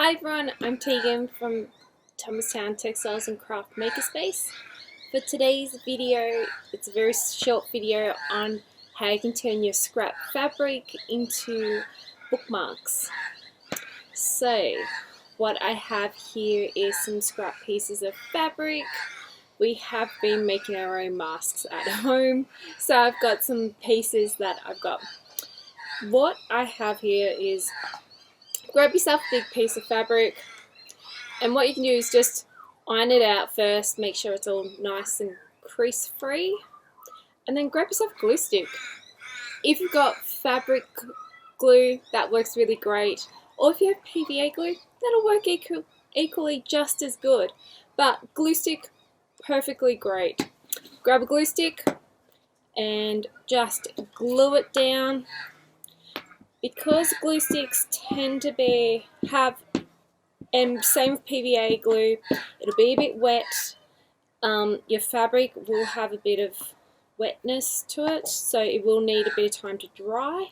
Hi everyone, I'm Tegan from Thomastown Textiles and Craft Makerspace. For today's video, it's a very short video on how you can turn your scrap fabric into bookmarks. So, what I have here is some scrap pieces of fabric. We have been making our own masks at home, so I've got some pieces that I've got. What I have here is grab yourself a big piece of fabric, and what you can do is just iron it out first, make sure it's all nice and crease free, and then grab yourself a glue stick. If you've got fabric glue, that works really great, or if you have PVA glue, that'll work equally just as good, but glue stick, perfectly great. Grab a glue stick and just glue it down. Because glue sticks tend to have, and same with PVA glue, it'll be a bit wet. Your fabric will have a bit of wetness to it, so it will need a bit of time to dry.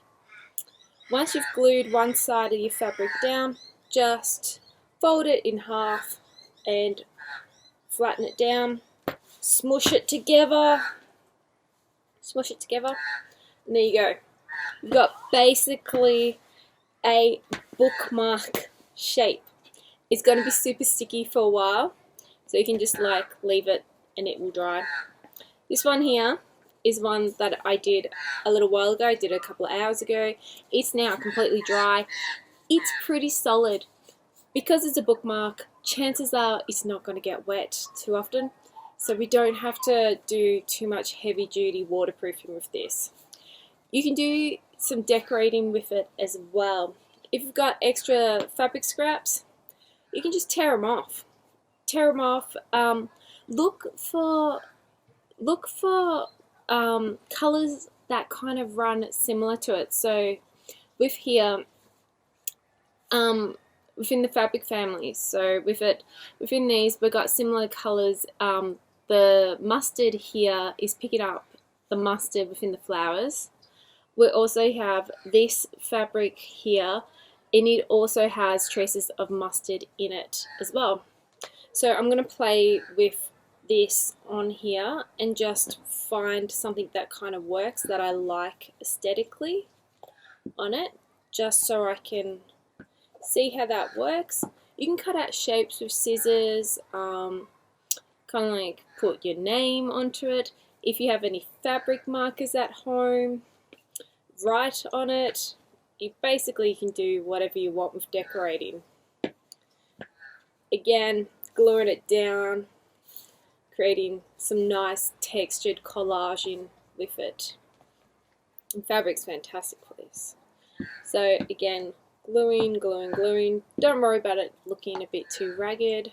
Once you've glued one side of your fabric down, just fold it in half and flatten it down. Smush it together. And there you go. You've got basically a bookmark shape. It's going to be super sticky for a while, so you can just leave it and it will dry. This one here is one that I did a little while ago. I did it a couple of hours ago. It's now completely dry. It's pretty solid. Because it's a bookmark, chances are it's not going to get wet too often, so we don't have to do too much heavy duty waterproofing with this. You can do some decorating with it as well. If you've got extra fabric scraps, you can just tear them off. Look for colours that kind of run similar to it. So with here, within the fabric family, so within these, we've got similar colours. The mustard here is picking up the mustard within the flowers. We also have this fabric here, and it also has traces of mustard in it as well. So I'm going to play with this on here and just find something that kind of works, that I like aesthetically on it, just so I can see how that works. You can cut out shapes with scissors, kind of put your name onto it. If you have any fabric markers at home, write on it. You basically can do whatever you want with decorating. Again, gluing it down, creating some nice textured collaging with it. And fabric's fantastic for this. So again, gluing. Don't worry about it looking a bit too ragged.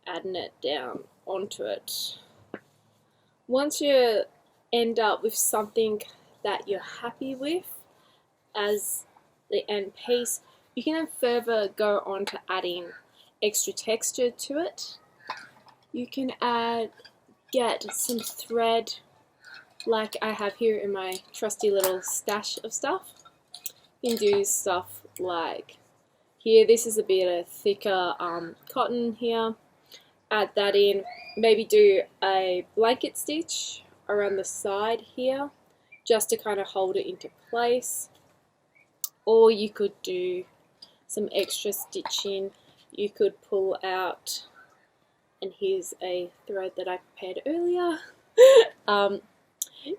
Adding it down onto it. Once you end up with something that you're happy with as the end piece, you can then further go on to adding extra texture to it. You can get some thread like I have here in my trusty little stash of stuff. You can do stuff like here, this is a bit of thicker cotton here. Add that in, maybe do a blanket stitch around the side here, just to kind of hold it into place. Or you could do some extra stitching. You could pull out, and here's a thread that I prepared earlier.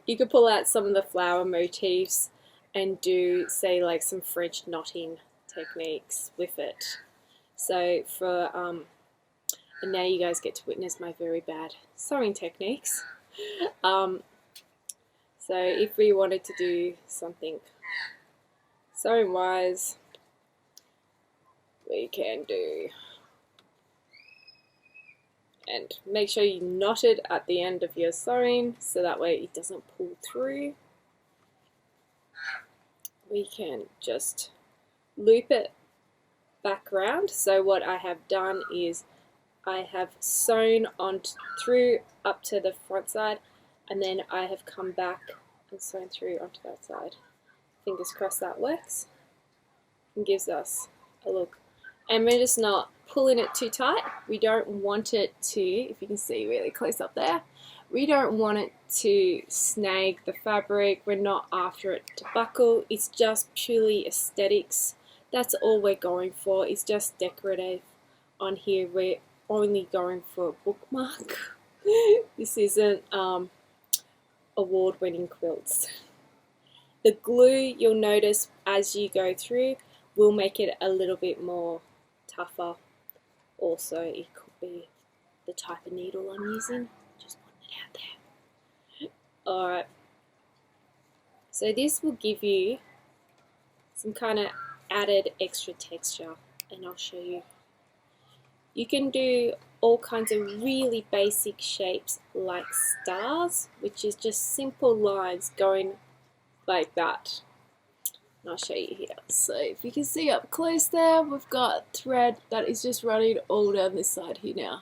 You could pull out some of the flower motifs and do, say, some French knotting techniques with it. So and now you guys get to witness my very bad sewing techniques. So if we wanted to do something sewing wise, we can do, and make sure you knot it at the end of your sewing so that way it doesn't pull through. We can just loop it back around. So what I have done is I have sewn on through up to the front side, and then I have come back and sewn through onto that side. Fingers crossed that works and gives us a look. and we're just not pulling it too tight. We don't want it to, if you can see really close up there, we don't want it to snag the fabric. We're not after it to buckle. It's just purely aesthetics. That's all we're going for. It's just decorative on here. We're only going for a bookmark. This isn't award-winning quilts. The glue, you'll notice as you go through, will make it a little bit more tougher. Also, it could be the type of needle I'm using. Just putting it out there. Alright, so this will give you some kind of added extra texture, and I'll show you. You can do all kinds of really basic shapes like stars, which is just simple lines going like that. And I'll show you here. So if you can see up close there, we've got thread that is just running all down this side here now.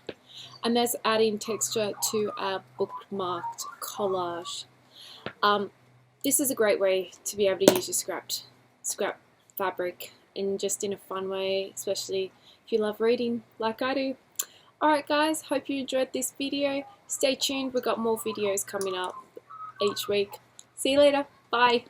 And that's adding texture to our bookmarked collage. This is a great way to be able to use your scrap fabric and just in a fun way, especially if you love reading like I do. Alright guys, hope you enjoyed this video. Stay tuned, we've got more videos coming up each week. See you later, bye.